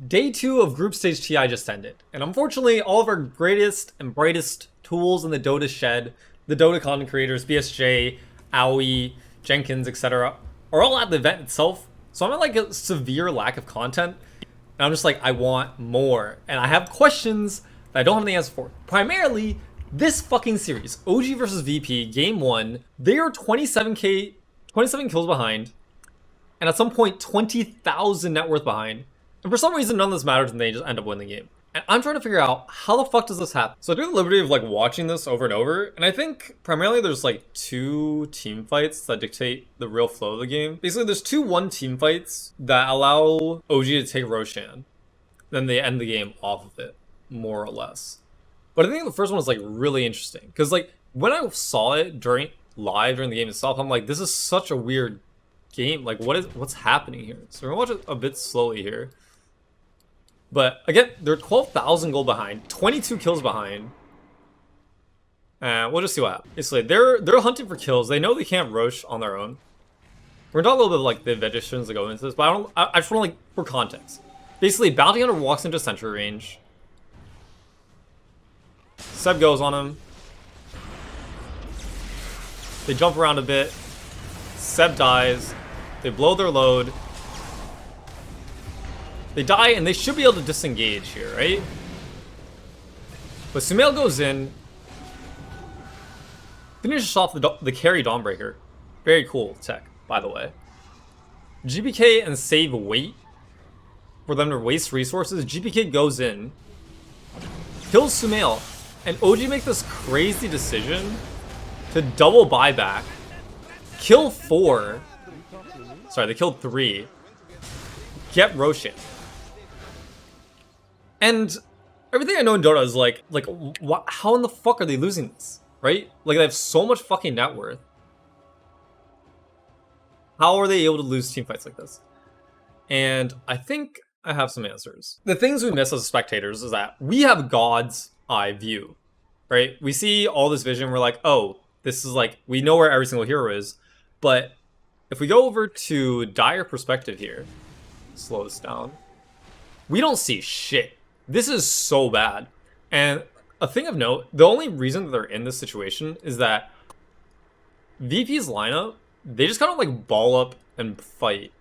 Day 2 of Group Stage TI just ended, and unfortunately, all of our greatest and brightest tools in the Dota shed, the Dota content creators, BSJ, Aoi, Jenkins, etc., are all at the event itself. So I'm at like a severe lack of content, and I'm just like, I want more, and I have questions that I don't have the answer for. Primarily, this fucking series, OG versus VP, Game 1, they are 27 kills behind, and at some point, 20,000 net worth behind. And for some reason, none of this matters, and they just end up winning the game. And I'm trying to figure out, how the fuck does this happen? So I took the liberty of like watching this over and over, and I think primarily there's like 2 team fights that dictate the real flow of the game. Basically, there's 2 1 team fights that allow OG to take Roshan. Then they end the game off of it, more or less. But I think the first one is like really interesting, because like when I saw it live during the game itself, I'm like, this is such a weird game. Like, what's happening here? So we're gonna watch it a bit slowly here. But again, they're 12,000 gold behind, 22 kills behind. And we'll just see what happens. Basically, they're hunting for kills. They know they can't Roche on their own. We're gonna talk a little bit of like the additions that go into this, but I just want to like, for context. Basically, Bounty Hunter walks into sentry range. Seb goes on him. They jump around a bit. Seb dies. They blow their load. They die, and they should be able to disengage here, right? But Sumail goes in. Finishes off the carry Dawnbreaker. Very cool tech, by the way. GPK and save wait for them to waste resources. GPK goes in. Kills Sumail. And OG make this crazy decision to double buyback. Kill 4. Sorry, they killed 3. Get Roshan. And everything I know in Dota is like how in the fuck are they losing this, right? Like, they have so much fucking net worth. How are they able to lose team fights like this? And I think I have some answers. The things we miss as spectators is that we have God's eye view, right? We see all this vision, we're like, oh, this is like, we know where every single hero is. But if we go over to Dire perspective here, slow this down, we don't see shit. This is so bad. And a thing of note, the only reason that they're in this situation is that VP's lineup, they just kind of like ball up and fight.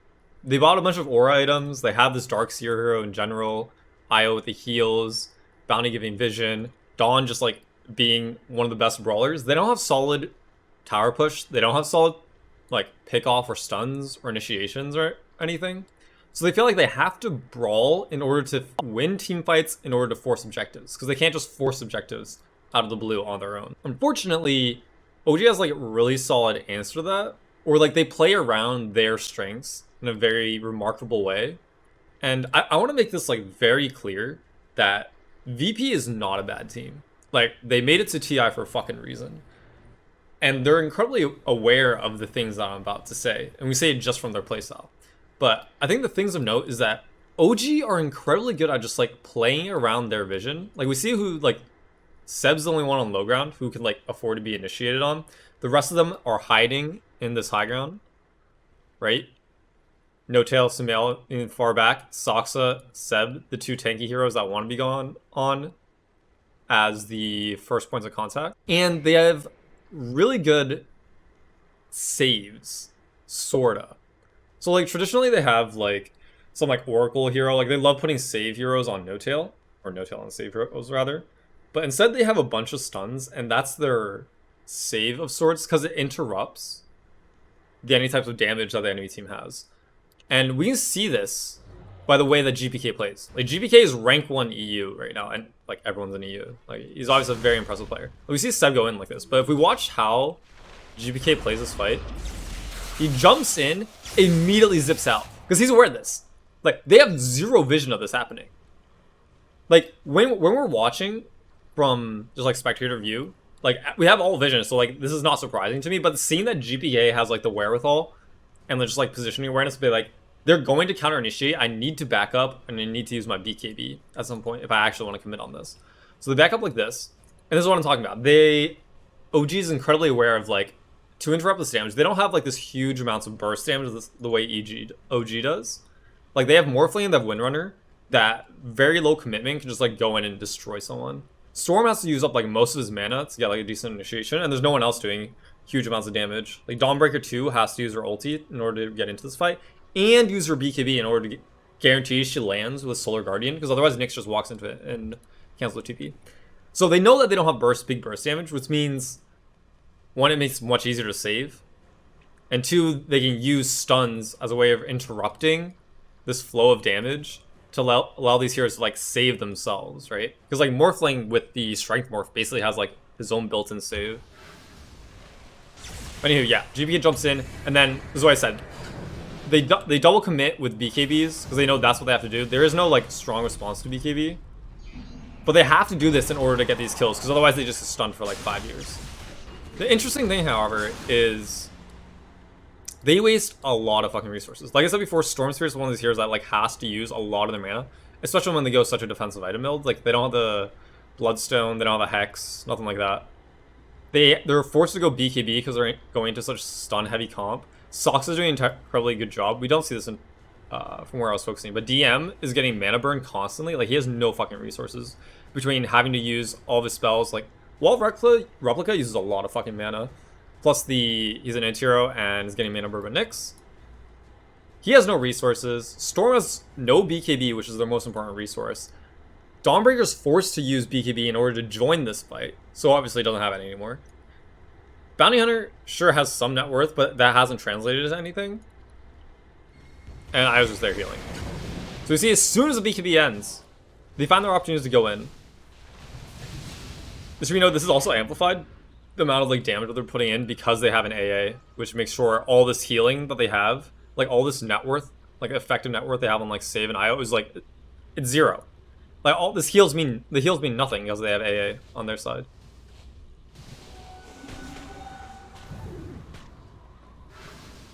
They bought a bunch of aura items. They have this Dark Seer hero in general. Io with the heals. Bounty giving vision. Dawn just like being one of the best brawlers. They don't have solid tower push. They don't have solid like pick off or stuns or initiations or anything. So they feel like they have to brawl in order to win team fights, in order to force objectives, because they can't just force objectives out of the blue on their own. Unfortunately, OG has like a really solid answer to that, or like they play around their strengths in a very remarkable way. And I want to make this like very clear that VP is not a bad team. Like, they made it to TI for a fucking reason. And they're incredibly aware of the things that I'm about to say. And we say it just from their playstyle. But I think the things of note is that OG are incredibly good at just like playing around their vision. Like, we see who, like, Seb's the only one on low ground who can like afford to be initiated on. The rest of them are hiding in this high ground, right? No Tail, Sumail in far back, Saksa, Seb, the 2 tanky heroes that want to be gone on as the first points of contact. And they have really good saves, sorta. So like traditionally they have like some like Oracle hero, like they love putting save heroes on No-Tail, or No-Tail on save heroes rather. But instead they have a bunch of stuns, and that's their save of sorts, because it interrupts any types of damage that the enemy team has. And we can see this by the way that GPK plays. Like, GPK is rank 1 EU right now, and like everyone's in EU. Like, he's obviously a very impressive player. We see Seb go in like this, but if we watch how GPK plays this fight, he jumps in, immediately zips out, because he's aware of this. Like, they have zero vision of this happening. Like, when we're watching from just like spectator view, like, we have all vision, so like this is not surprising to me. But seeing that GPK has like the wherewithal and just like positioning awareness to be like, they're going to counter initiate, I need to back up, and I need to use my BKB at some point if I actually want to commit on this. So they back up like this, and this is what I'm talking about. OG is incredibly aware of like, to interrupt this damage, they don't have like this huge amounts of burst damage the way OG does. Like, they have Morphling, they have Windrunner, that very low commitment can just like go in and destroy someone. Storm has to use up like most of his mana to get like a decent initiation, and there's no one else doing huge amounts of damage. Like Dawnbreaker 2 has to use her ulti in order to get into this fight, and use her BKB in order to guarantee she lands with Solar Guardian, because otherwise Nyx just walks into it and cancels the TP. So they know that they don't have big burst damage, which means one, it makes it much easier to save, and two, they can use stuns as a way of interrupting this flow of damage to allow these heroes to like save themselves, right? Because like Morphling with the Strength Morph basically has like his own built-in save. Anywho, yeah, GBK jumps in, and then this is what I said. They double commit with BKBs because they know that's what they have to do. There is no like strong response to BKB, but they have to do this in order to get these kills, because otherwise they just get stunned for like 5 years. The interesting thing, however, is they waste a lot of fucking resources. Like I said before, Storm Spirit is one of these heroes that like has to use a lot of their mana, especially when they go such a defensive item build. Like they don't have the Bloodstone, they don't have a Hex, nothing like that. They're forced to go BKB because they're going to such stun heavy comp. Sox is doing an incredibly good job. We don't see this in, from where I was focusing, but DM is getting mana burn constantly. Like he has no fucking resources between having to use all of his spells. Like Wall Replica uses a lot of fucking mana. Plus he's an anti-hero and is getting mana burn by Nyx. He has no resources. Storm has no BKB, which is their most important resource. Dawnbreaker's forced to use BKB in order to join this fight, so obviously doesn't have it anymore. Bounty Hunter sure has some net worth, but that hasn't translated to anything. And I was just there healing. So we see as soon as the BKB ends, they find their opportunities to go in. Just so we know, this is also amplified, the amount of like damage that they're putting in, because they have an AA, which makes sure all this healing that they have, like all this net worth, like effective net worth they have on like save and IO is like, it's 0. Like all this heals mean nothing because they have AA on their side.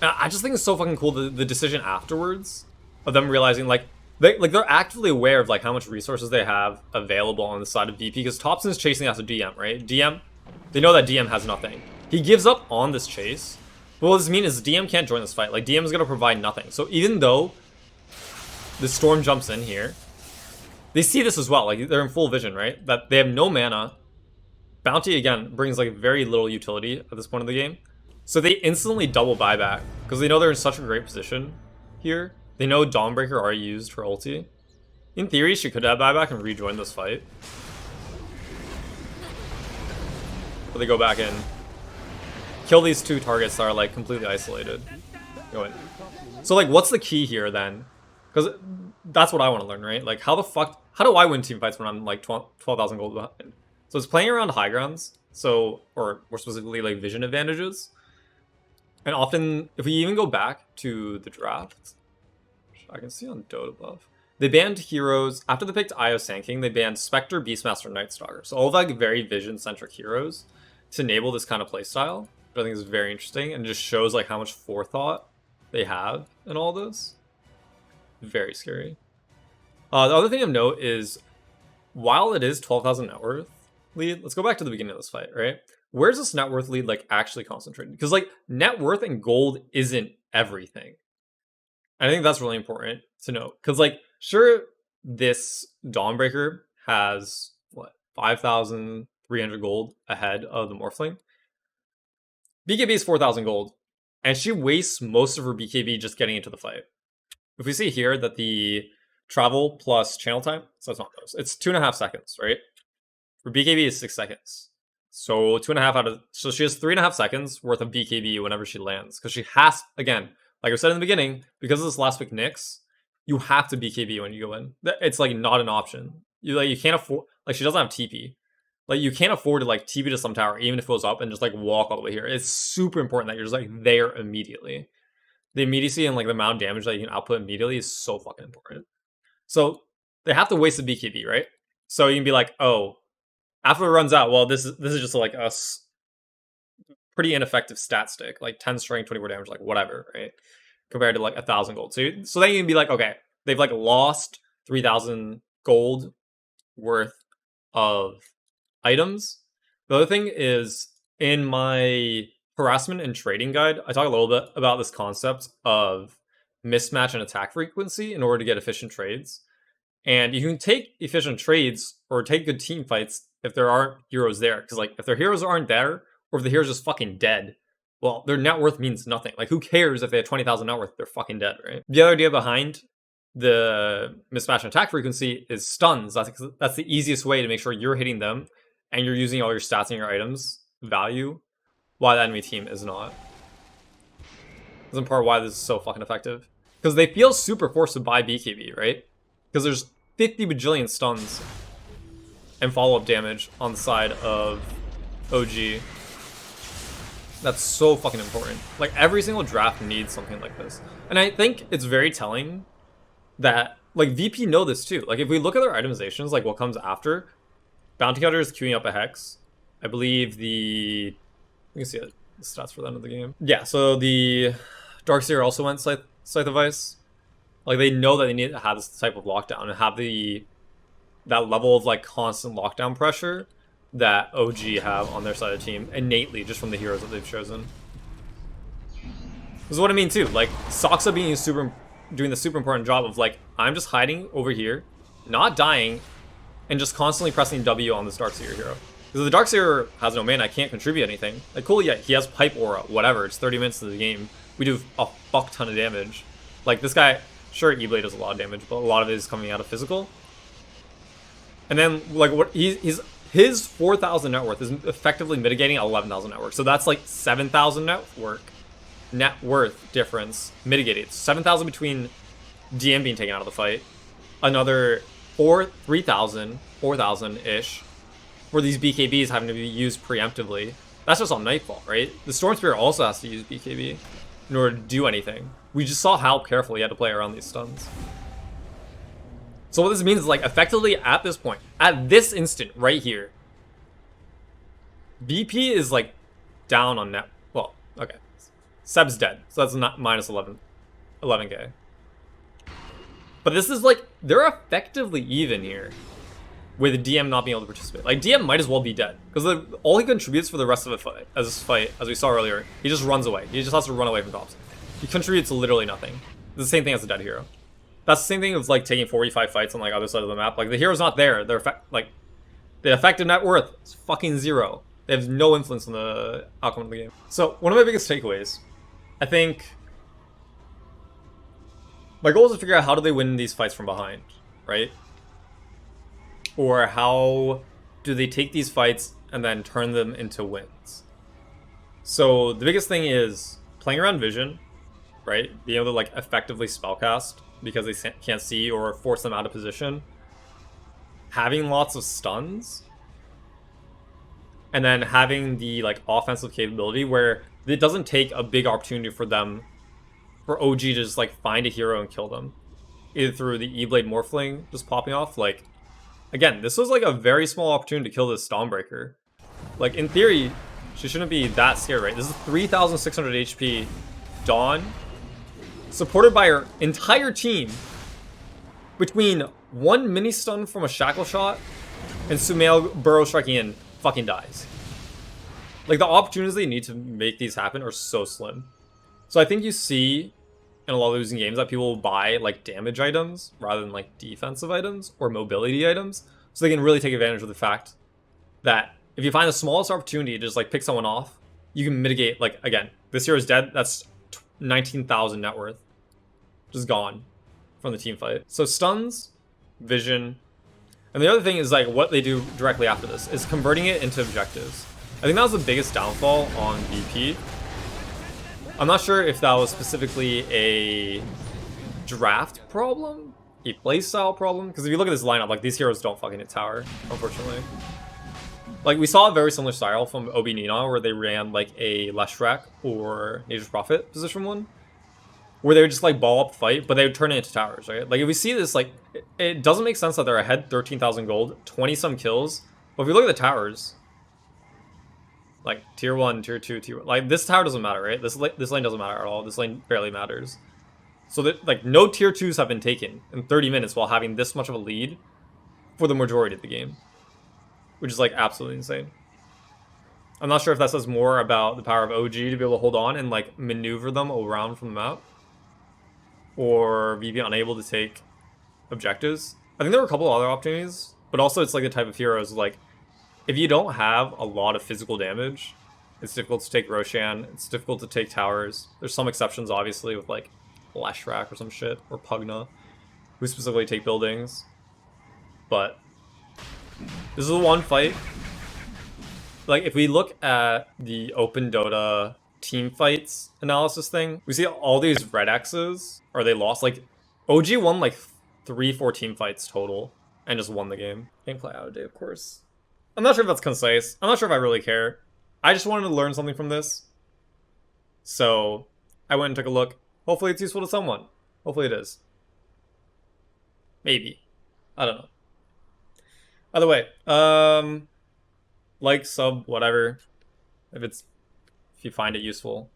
And I just think it's so fucking cool, the decision afterwards of them realizing like they're actively aware of like how much resources they have available on the side of VP, because Thompson's chasing after DM, right? DM, they know that DM has nothing. He gives up on this chase. But what this means is DM can't join this fight. Like DM is gonna provide nothing. So even though the Storm jumps in here, they see this as well. Like they're in full vision, right? That they have no mana. Bounty again brings like very little utility at this point of the game. So they instantly double buyback because they know they're in such a great position here. They know Dawnbreaker already used her ulti. In theory, she could have buyback and rejoin this fight. But they go back in. Kill these two targets that are like completely isolated. Go in. So like what's the key here then? Because that's what I want to learn, right? Like how do I win team fights when I'm like 12,000 gold behind? So it's playing around high grounds. So, or more specifically like vision advantages. And often, if we even go back to the draft, which I can see on Dota above, they banned heroes, after they picked Io Sand King, they banned Spectre, Beastmaster, Night Stalker. So all of like very vision-centric heroes to enable this kind of playstyle, which I think is very interesting, and just shows like how much forethought they have in all this. Very scary. The other thing of note is, while it is 12,000 net worth lead, let's go back to the beginning of this fight, right? Where's this net worth lead like actually concentrated? Because like net worth and gold isn't everything. I think that's really important to note. Because like, sure, this Dawnbreaker has what, 5,300 gold ahead of the Morphling. BKB is 4,000 gold, and she wastes most of her BKB just getting into the fight. If we see here that the travel plus channel time, so it's not those, it's 2.5 seconds, right? For BKB is 6 seconds. So 2.5 so she has 3.5 seconds worth of BKB whenever she lands. Because she has, again, like I said in the beginning, because of this last pick Nyx, you have to BKB when you go in. It's like not an option. You can't afford, like she doesn't have TP. Like you can't afford to like TP to some tower, even if it goes up, and just like walk all the way here. It's super important that you're just like there immediately. The immediacy and like the amount of damage that you can output immediately is so fucking important. So they have to waste the BKB, right? So you can be like, oh, after it runs out, well, this is just like a pretty ineffective stat stick, like 10 strength, 24 damage, like whatever, right? Compared to like 1,000 gold. So then you can be like, okay, they've like lost 3,000 gold worth of items. The other thing is, in my harassment and trading guide, I talk a little bit about this concept of mismatch and attack frequency in order to get efficient trades. And you can take efficient trades or take good team fights if there aren't heroes there. Because, like, if their heroes aren't there, or if the hero's just fucking dead, well, their net worth means nothing. Like, who cares if they have 20,000 net worth? They're fucking dead, right? The other idea behind the mismatch and attack frequency is stuns. That's the easiest way to make sure you're hitting them and you're using all your stats and your items value while the enemy team is not. This is in part why this is so fucking effective. Because they feel super forced to buy BKB, right? Because there's 50 bajillion stuns and follow-up damage on the side of OG. That's so fucking important. Like, every single draft needs something like this. And I think it's very telling that, like, VP know this too. Like, if we look at their itemizations, like what comes after, Bounty Cutter is queuing up a Hex. I believe you can see the stats for the end of the game. Yeah, so the Darkseer also went Scythe of Ice. Like, they know that they need to have this type of lockdown and have that level of, like, constant lockdown pressure that OG have on their side of the team innately just from the heroes that they've chosen. This is what I mean too. Like, Saksa doing the super important job of, like, I'm just hiding over here, not dying, and just constantly pressing W on this Darkseer hero. Because if the Darkseer has no mana, I can't contribute anything. Like, cool, yeah, he has Pipe Aura, whatever. It's 30 minutes of the game. We do a fuck ton of damage. Like, this guy, sure, E-Blade does a lot of damage, but a lot of it is coming out of physical. And then, like, his 4,000 net worth is effectively mitigating 11,000 net worth. So that's like 7,000 net worth difference mitigated. 7,000 between DM being taken out of the fight. Another 4,000-ish for these BKBs having to be used preemptively. That's just on Nightfall, right? The Storm Spirit also has to use BKB in order to do anything. We just saw how carefully he had to play around these stuns. So what this means is, like, effectively at this point, at this instant right here, BP is, like, down on net. Well, okay. Seb's dead, so that's not minus 11k. But this is, like, they're effectively even here with DM not being able to participate. Like, DM might as well be dead because all he contributes for the rest of the fight, as we saw earlier, he just runs away. He just has to run away from tops. He contributes literally nothing. It's the same thing as a dead hero. That's the same thing as, like, taking 45 fights on, like, other side of the map. Like, the hero's not there. The effective net worth is fucking 0. They have no influence on the outcome of the game. So, one of my biggest takeaways, I think, my goal is to figure out how do they win these fights from behind, right? Or how do they take these fights and then turn them into wins? So, the biggest thing is playing around vision, right? Being able to, like, effectively spellcast because they can't see or force them out of position. Having lots of stuns. And then having the, like, offensive capability where it doesn't take a big opportunity for OG to just, like, find a hero and kill them. Either through the E-Blade Morphling just popping off. Like, again, this was, like, a very small opportunity to kill this Stormbreaker. Like, in theory, she shouldn't be that scared, right? This is 3,600 HP Dawn, supported by her entire team, between one mini stun from a shackle shot and Sumail burrow striking in fucking dies. Like, the opportunities they need to make these happen are so slim. So I think you see in a lot of losing games that people will buy, like, damage items rather than, like, defensive items or mobility items, so they can really take advantage of the fact that if you find the smallest opportunity to just, like, pick someone off, you can mitigate. Like, again, this hero is dead. That's 19,000 net worth. Just gone from the team fight. So stuns, vision, and the other thing is, like, what they do directly after this is converting it into objectives. I think that was the biggest downfall on VP. I'm not sure if that was specifically a draft problem, a playstyle problem, because if you look at this lineup, like, these heroes don't fucking hit tower, unfortunately. Like, we saw a very similar style from OB Nina where they ran, like, a Leshrac or Nature's Prophet position 1. Where they would just, like, ball up the fight, but they would turn it into towers, right? Like, if we see this, like, it doesn't make sense that they're ahead 13,000 gold, 20-some kills. But if we look at the towers, like, tier 1, tier 2, tier 1, like, this tower doesn't matter, right? This lane doesn't matter at all. This lane barely matters. So, that, like, no tier 2s have been taken in 30 minutes while having this much of a lead for the majority of the game. Which is, like, absolutely insane. I'm not sure if that says more about the power of OG to be able to hold on and, like, maneuver them around from the map. Or VP unable to take objectives. I think there were a couple other opportunities, but also it's like the type of heroes like if you don't have a lot of physical damage, it's difficult to take Roshan. It's difficult to take towers. There's some exceptions, obviously, with like Leshrac or some shit, or Pugna, who specifically take buildings. But this is the one fight. Like, if we look at the Open Dota team fights analysis thing, we see all these red X's, or they lost. Like, OG won like 3-4 team fights total, and just won the game. Gameplay out of date, of course. I'm not sure if that's concise. I'm not sure if I really care. I just wanted to learn something from this. So, I went and took a look. Hopefully it's useful to someone. Hopefully it is. Maybe. I don't know. Either way, like, sub, whatever. If you find it useful.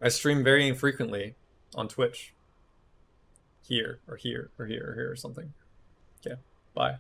I stream very infrequently on Twitch. Here, or here, or here, or here, or something. Yeah, bye.